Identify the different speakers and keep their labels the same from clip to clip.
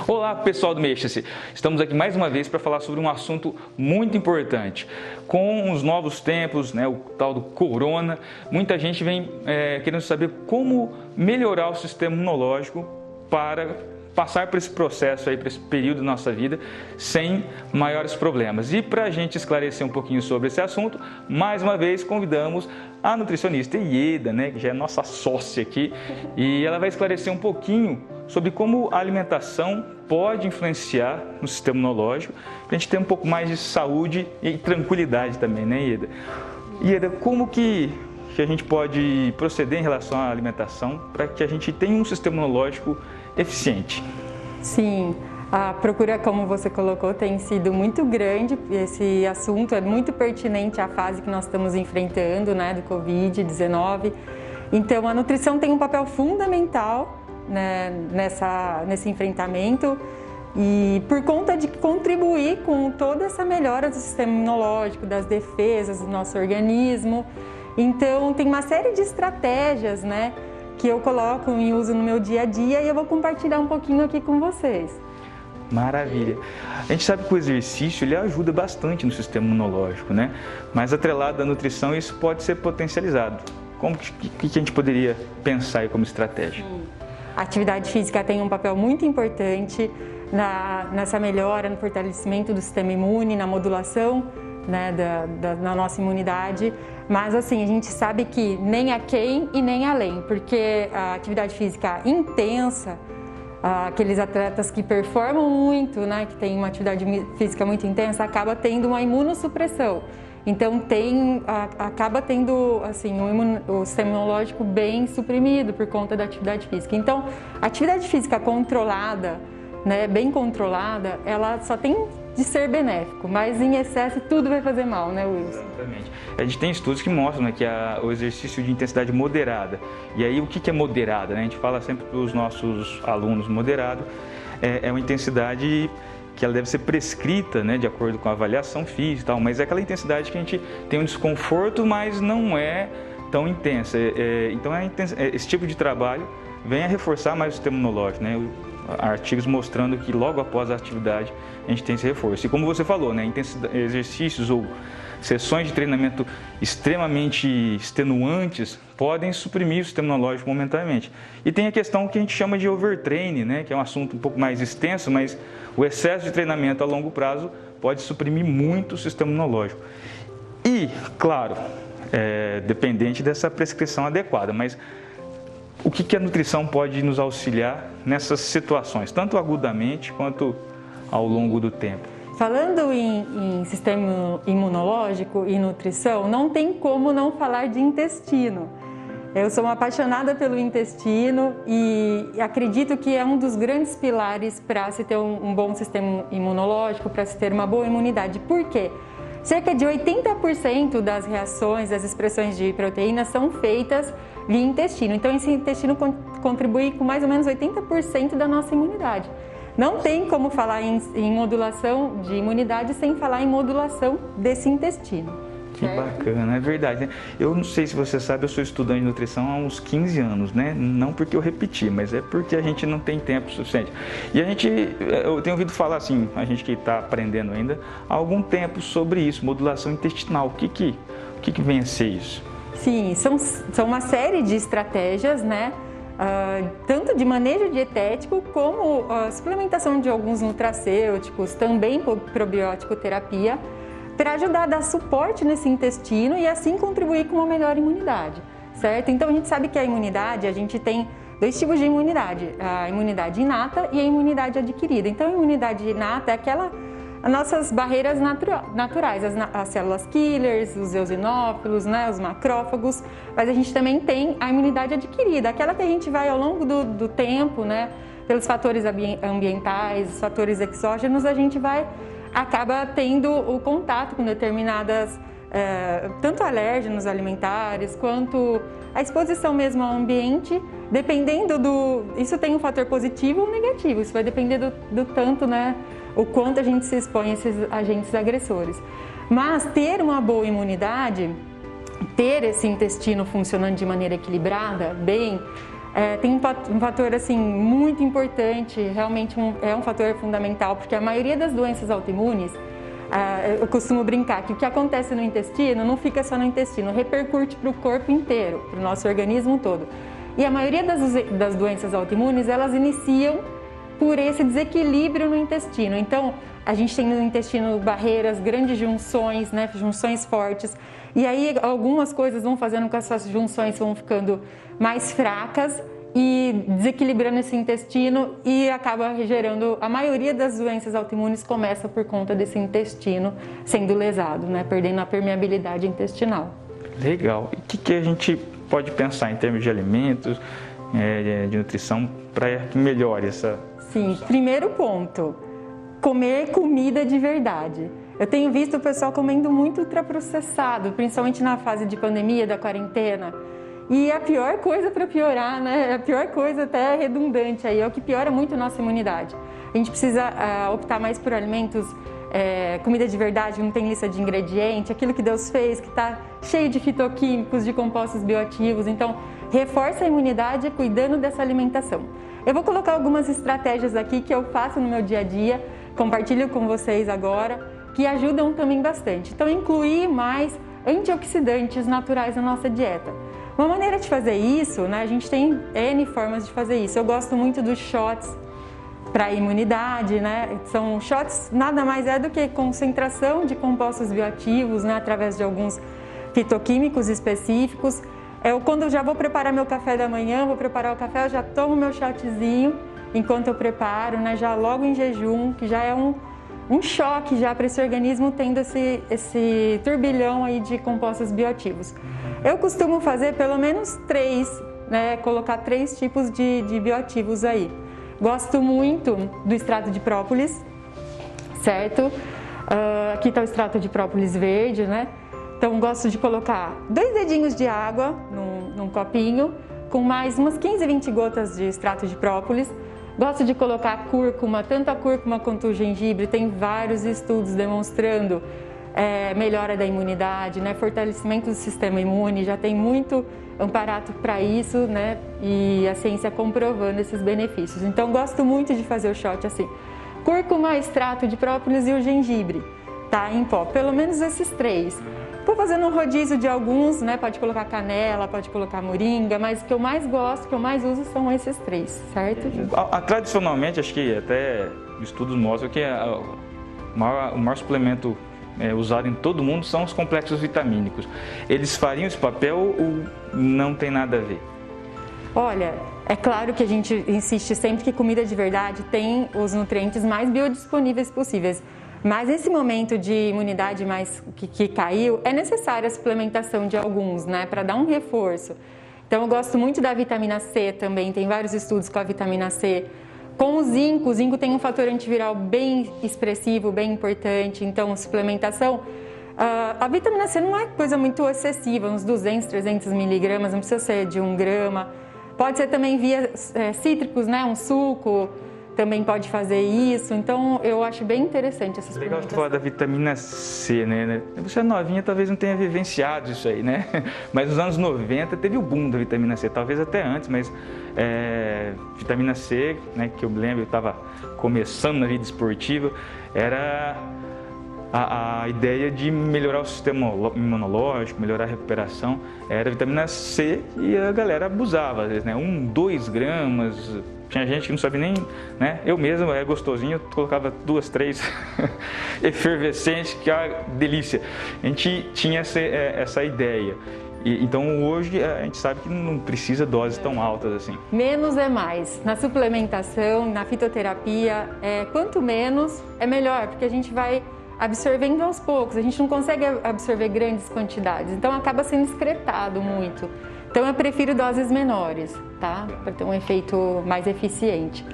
Speaker 1: Olá pessoal do Mexa-se, estamos aqui mais uma vez para falar sobre um assunto muito importante. Com os novos tempos, o tal do corona, muita gente vem querendo saber como melhorar o sistema imunológico para passar por esse processo aí, por esse período da nossa vida, sem maiores problemas. E para a gente esclarecer um pouquinho sobre esse assunto, mais uma vez convidamos a nutricionista Ieda, que já é nossa sócia aqui, e ela vai esclarecer um pouquinho sobre como a alimentação pode influenciar no sistema imunológico, para a gente ter um pouco mais de saúde e tranquilidade também, né, Ieda? Ieda, como que a gente pode proceder em relação à alimentação para que a gente tenha um sistema imunológico eficiente?
Speaker 2: Sim, a procura, como você colocou, tem sido muito grande. Esse assunto é muito pertinente à fase que nós estamos enfrentando, do Covid-19. Então, a nutrição tem um papel fundamental, nesse enfrentamento, e por conta de contribuir com toda essa melhora do sistema imunológico, das defesas do nosso organismo. Então, tem uma série de estratégias, que eu coloco em uso no meu dia a dia e eu vou compartilhar um pouquinho aqui com vocês.
Speaker 1: Maravilha! A gente sabe que o exercício ele ajuda bastante no sistema imunológico, mas atrelado à nutrição isso pode ser potencializado. Como que a gente poderia pensar aí como estratégia?
Speaker 2: A atividade física tem um papel muito importante nessa melhora, no fortalecimento do sistema imune, na modulação da nossa imunidade. Mas assim, a gente sabe que nem a quem e nem além, porque a atividade física intensa, aqueles atletas que performam muito, que tem uma atividade física muito intensa, acaba tendo uma imunossupressão. Então acaba tendo assim, o sistema imunológico bem suprimido por conta da atividade física. Então, a atividade física controlada, bem controlada, ela só tem de ser benéfico, mas em excesso tudo vai fazer mal, Wilson?
Speaker 1: Exatamente. A gente tem estudos que mostram que o exercício de intensidade moderada, e aí o que é moderada? A gente fala sempre para os nossos alunos, moderado é uma intensidade que ela deve ser prescrita, de acordo com a avaliação física e tal, mas é aquela intensidade que a gente tem um desconforto, mas não é tão intensa. Então esse tipo de trabalho vem a reforçar mais o sistema imunológico, artigos mostrando que logo após a atividade a gente tem esse reforço. E como você falou, exercícios ou sessões de treinamento extremamente extenuantes podem suprimir o sistema imunológico momentaneamente. E tem a questão que a gente chama de overtraining, que é um assunto um pouco mais extenso, mas o excesso de treinamento a longo prazo pode suprimir muito o sistema imunológico. E, claro, dependente dessa prescrição adequada, mas o que a nutrição pode nos auxiliar nessas situações, tanto agudamente quanto ao longo do tempo?
Speaker 2: Falando em sistema imunológico e nutrição, não tem como não falar de intestino. Eu sou uma apaixonada pelo intestino e acredito que é um dos grandes pilares para se ter um bom sistema imunológico, para se ter uma boa imunidade. Por quê? Cerca de 80% das reações, das expressões de proteínas são feitas via intestino. Então, esse intestino contribui com mais ou menos 80% da nossa imunidade. Não tem como falar em modulação de imunidade sem falar em modulação desse intestino.
Speaker 1: Que bacana, é verdade. Eu não sei se você sabe, eu sou estudante de nutrição há uns 15 anos, Não porque eu repeti, mas é porque a gente não tem tempo suficiente. E eu tenho ouvido falar assim, a gente que está aprendendo ainda, há algum tempo sobre isso, modulação intestinal. O que vem a ser isso?
Speaker 2: Sim, são uma série de estratégias, tanto de manejo dietético como a suplementação de alguns nutracêuticos, também probiótico terapia, para ajudar a dar suporte nesse intestino e assim contribuir com uma melhor imunidade, certo? Então a gente sabe que a imunidade, a gente tem dois tipos de imunidade, a imunidade inata e a imunidade adquirida. Então a imunidade inata é as nossas barreiras naturais, as células killers, os eosinófilos, os macrófagos, mas a gente também tem a imunidade adquirida, aquela que a gente vai ao longo do tempo, pelos fatores ambientais, os fatores exógenos, a gente acaba tendo o contato com determinadas, tanto alérgenos alimentares, quanto a exposição mesmo ao ambiente, dependendo isso tem um fator positivo ou negativo, isso vai depender do tanto, o quanto a gente se expõe a esses agentes agressores. Mas ter uma boa imunidade, ter esse intestino funcionando de maneira equilibrada, bem, tem um fator assim, muito importante, realmente é um fator fundamental, porque a maioria das doenças autoimunes, eu costumo brincar que o que acontece no intestino não fica só no intestino, repercute para o corpo inteiro, para o nosso organismo todo. E a maioria das doenças autoimunes, elas iniciam por esse desequilíbrio no intestino. Então, a gente tem no intestino barreiras, grandes junções, né, junções fortes. E aí, algumas coisas vão fazendo com que essas junções vão ficando mais fracas e desequilibrando esse intestino e acaba gerando... A maioria das doenças autoimunes começa por conta desse intestino sendo lesado, né, perdendo a permeabilidade intestinal.
Speaker 1: Legal. E o que a gente pode pensar em termos de alimentos, de nutrição, para que melhore essa...
Speaker 2: Sim, primeiro ponto, comer comida de verdade. Eu tenho visto o pessoal comendo muito ultraprocessado, principalmente na fase de pandemia, da quarentena. E a pior coisa para piorar, né? A pior coisa até redundante aí, é o que piora muito a nossa imunidade. A gente precisa optar mais por alimentos, comida de verdade, não tem lista de ingrediente, aquilo que Deus fez, que está cheio de fitoquímicos, de compostos bioativos. Então, reforça a imunidade cuidando dessa alimentação. Eu vou colocar algumas estratégias aqui que eu faço no meu dia a dia, compartilho com vocês agora, que ajudam também bastante. Então, incluir mais antioxidantes naturais na nossa dieta. Uma maneira de fazer isso, né, a gente tem N formas de fazer isso. Eu gosto muito dos shots para imunidade, né? São shots, nada mais é do que concentração de compostos bioativos, né, através de alguns fitoquímicos específicos. Quando eu já vou preparar meu café da manhã, vou preparar o café, eu já tomo meu shotzinho enquanto eu preparo, né, já logo em jejum, que já é um choque já para esse organismo tendo esse turbilhão aí de compostos bioativos. Eu costumo fazer pelo menos 3, né, colocar 3 tipos de bioativos aí. Gosto muito do extrato de própolis, certo? Aqui está o extrato de própolis verde, né? Então gosto de colocar 2 dedinhos de água num copinho, com mais umas 15, 20 gotas de extrato de própolis. Gosto de colocar cúrcuma, tanto a cúrcuma quanto o gengibre, tem vários estudos demonstrando melhora da imunidade, né, fortalecimento do sistema imune, já tem muito amparato para isso, né, e a ciência comprovando esses benefícios. Então, gosto muito de fazer o shot assim, cúrcuma, extrato de própolis e o gengibre, tá, em pó, pelo menos esses 3. Vou fazendo um rodízio de alguns, né, pode colocar canela, pode colocar moringa, mas o que eu mais gosto, o que eu mais uso são esses 3, certo?
Speaker 1: Tradicionalmente, acho que até estudos mostram que o maior suplemento usado em todo mundo são os complexos vitamínicos. Eles fariam esse papel ou não tem nada a ver?
Speaker 2: Olha, é claro que a gente insiste sempre que comida de verdade tem os nutrientes mais biodisponíveis possíveis. Mas nesse momento de imunidade mais que caiu, é necessária a suplementação de alguns, né, para dar um reforço. Então eu gosto muito da vitamina C também, tem vários estudos com a vitamina C. Com o zinco tem um fator antiviral bem expressivo, bem importante, então suplementação. A vitamina C não é coisa muito excessiva, uns 200, 300 miligramas, não precisa ser de 1 grama. Pode ser também via cítricos, né, um suco, também pode fazer isso, então eu acho bem interessante essa suplementação.
Speaker 1: Legal você falar da vitamina C, né? Você é novinha, talvez não tenha vivenciado isso aí, né? Mas nos anos 90 teve o boom da vitamina C, talvez até antes, mas vitamina C, né, que eu me lembro, eu estava começando na vida esportiva, era a ideia de melhorar o sistema imunológico, melhorar a recuperação, era a vitamina C e a galera abusava, às vezes, né? 1, 2 gramas... Tinha gente que não sabe nem, né? Eu mesmo, é gostosinho, eu colocava 2, 3 efervescentes, que é uma delícia. A gente tinha essa ideia. Então hoje a gente sabe que não precisa doses tão altas assim.
Speaker 2: Menos é mais. Na suplementação, na fitoterapia, quanto menos é melhor, porque a gente vai absorvendo aos poucos. A gente não consegue absorver grandes quantidades, então acaba sendo excretado muito. Então eu prefiro doses menores, tá? Para ter um efeito mais eficiente.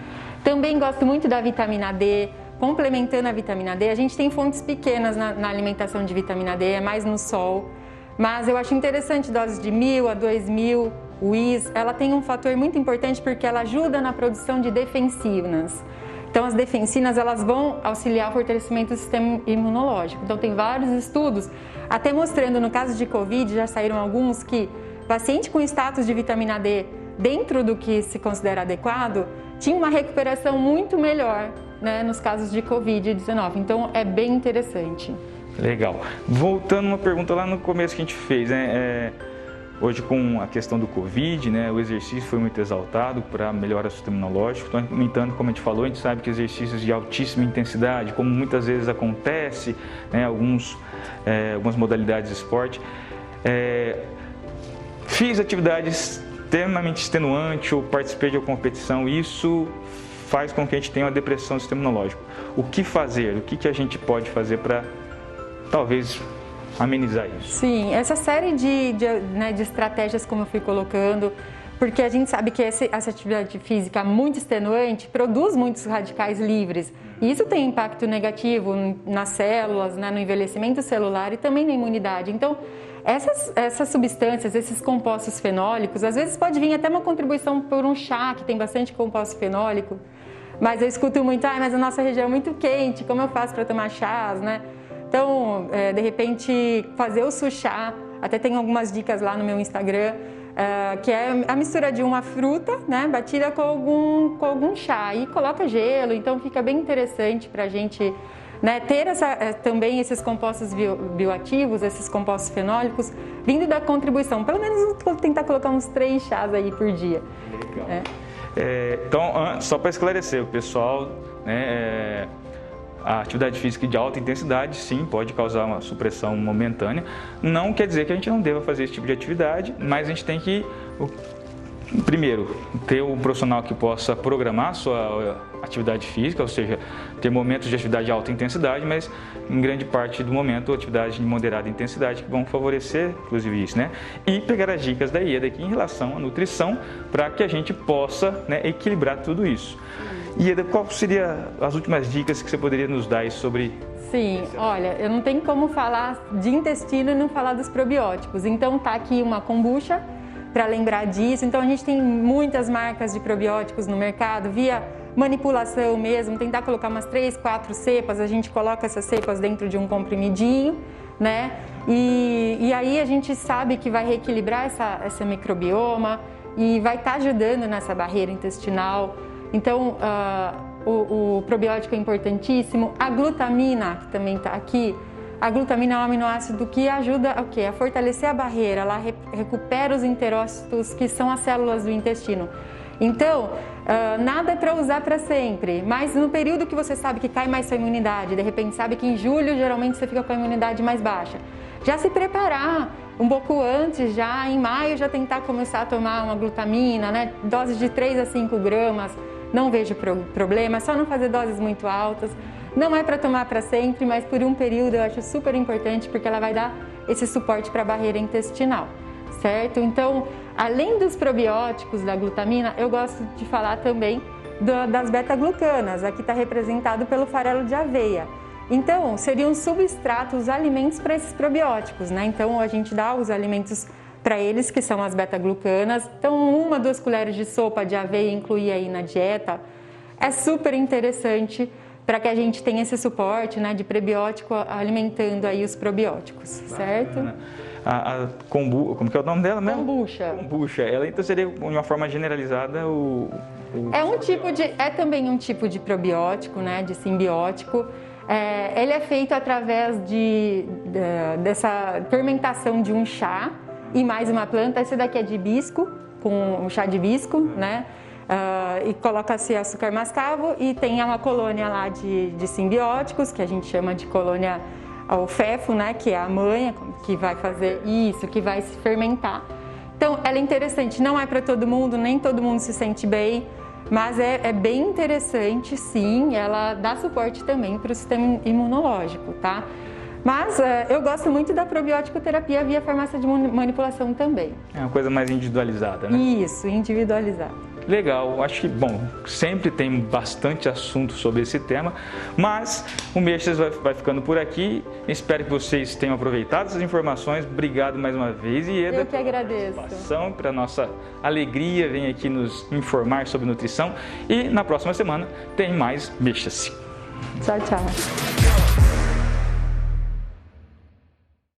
Speaker 2: Também gosto muito da vitamina D. Complementando a vitamina D, a gente tem fontes pequenas na alimentação de vitamina D, é mais no sol. Mas eu acho interessante doses de 1.000 a 2.000 UIs. Ela tem um fator muito importante porque ela ajuda na produção de defensinas. Então as defensinas elas vão auxiliar o fortalecimento do sistema imunológico. Então tem vários estudos, até mostrando no caso de Covid, já saíram alguns que paciente com status de vitamina D dentro do que se considera adequado, tinha uma recuperação muito melhor, né, nos casos de Covid-19. Então, é bem interessante.
Speaker 1: Legal. Voltando uma pergunta lá no começo que a gente fez, né? Hoje, com a questão do Covid, né, o exercício foi muito exaltado para melhorar o sistema imunológico. Então, no entanto, como a gente falou, a gente sabe que exercícios de altíssima intensidade, como muitas vezes acontece, né, algumas modalidades de esporte, fiz atividades extremamente extenuantes ou participei de uma competição, isso faz com que a gente tenha uma depressão do sistema imunológico. O que fazer? O que a gente pode fazer para, talvez, amenizar isso?
Speaker 2: Sim, essa série de estratégias, como eu fui colocando, porque a gente sabe que essa atividade física muito extenuante produz muitos radicais livres. E isso tem impacto negativo nas células, né, no envelhecimento celular e também na imunidade. Então, essas substâncias, esses compostos fenólicos, às vezes pode vir até uma contribuição por um chá que tem bastante composto fenólico, mas eu escuto muito, mas a nossa região é muito quente, como eu faço para tomar chás, né? Então, de repente, fazer o suchá, até tem algumas dicas lá no meu Instagram, que é a mistura de uma fruta, né, batida com algum chá, e coloca gelo, então fica bem interessante para a gente, né, ter também esses compostos bioativos, esses compostos fenólicos, vindo da contribuição. Pelo menos tentar colocar uns 3 chás aí por dia.
Speaker 1: Legal. Então, só para esclarecer, o pessoal, né, a atividade física de alta intensidade, sim, pode causar uma supressão momentânea. Não quer dizer que a gente não deva fazer esse tipo de atividade, mas a gente tem que, primeiro, ter um profissional que possa programar a sua atividade física, ou seja, ter momentos de atividade de alta intensidade, mas em grande parte do momento, atividade de moderada intensidade, que vão favorecer, inclusive, isso, né? E pegar as dicas da Ieda aqui em relação à nutrição, para que a gente possa, né, equilibrar tudo isso. Ieda, qual seriam as últimas dicas que você poderia nos dar aí sobre...
Speaker 2: Sim, olha, eu não tenho como falar de intestino e não falar dos probióticos. Então tá aqui uma kombucha para lembrar disso. Então a gente tem muitas marcas de probióticos no mercado, via manipulação mesmo, tentar colocar umas 3, 4 cepas, a gente coloca essas cepas dentro de um comprimidinho, né? E aí a gente sabe que vai reequilibrar essa microbioma e vai estar ajudando nessa barreira intestinal. Então, o probiótico é importantíssimo. A glutamina, que também está aqui, a glutamina é um aminoácido que ajuda a fortalecer a barreira, ela recupera os enterócitos, que são as células do intestino. Então, nada é para usar para sempre, mas no período que você sabe que cai mais sua imunidade, de repente sabe que em julho geralmente você fica com a imunidade mais baixa, já se preparar um pouco antes, já em maio, já tentar começar a tomar uma glutamina, né? Doses de 3 a 5 gramas. Não vejo problema, é só não fazer doses muito altas. Não é para tomar para sempre, mas por um período eu acho super importante, porque ela vai dar esse suporte para a barreira intestinal, certo? Então, além dos probióticos, da glutamina, eu gosto de falar também das beta-glucanas. Aqui está representado pelo farelo de aveia. Então, seriam substratos, alimentos para esses probióticos, né? Então, a gente dá os alimentos para eles, que são as beta-glucanas. Então, 1 a 2 colheres de sopa de aveia, incluir aí na dieta, é super interessante para que a gente tenha esse suporte, né, de prebiótico alimentando aí os probióticos, certo?
Speaker 1: Como que é o nome dela mesmo?
Speaker 2: Kombucha.
Speaker 1: Kombucha. Ela então seria, de uma forma generalizada,
Speaker 2: É também um tipo de probiótico, né, de simbiótico. Ele é feito através dessa fermentação de um chá e mais uma planta. Esse daqui é de hibisco, com um chá de hibisco, né? E coloca-se açúcar mascavo e tem uma colônia lá de simbióticos, que a gente chama de colônia alfefo, né? Que é a mãe que vai fazer isso, que vai se fermentar. Então, ela é interessante, não é para todo mundo, nem todo mundo se sente bem, mas é bem interessante, sim, ela dá suporte também para o sistema imunológico, tá? Mas eu gosto muito da probiótico terapia via farmácia de manipulação também.
Speaker 1: É uma coisa mais individualizada, né?
Speaker 2: Isso, individualizada.
Speaker 1: Legal, acho que, bom, sempre tem bastante assunto sobre esse tema, mas o Mexas vai ficando por aqui. Espero que vocês tenham aproveitado essas informações. Obrigado mais uma vez, Ieda.
Speaker 2: Eu que agradeço.
Speaker 1: Para nossa alegria, vem aqui nos informar sobre nutrição. E na próxima semana tem mais Mexas.
Speaker 2: Tchau, tchau.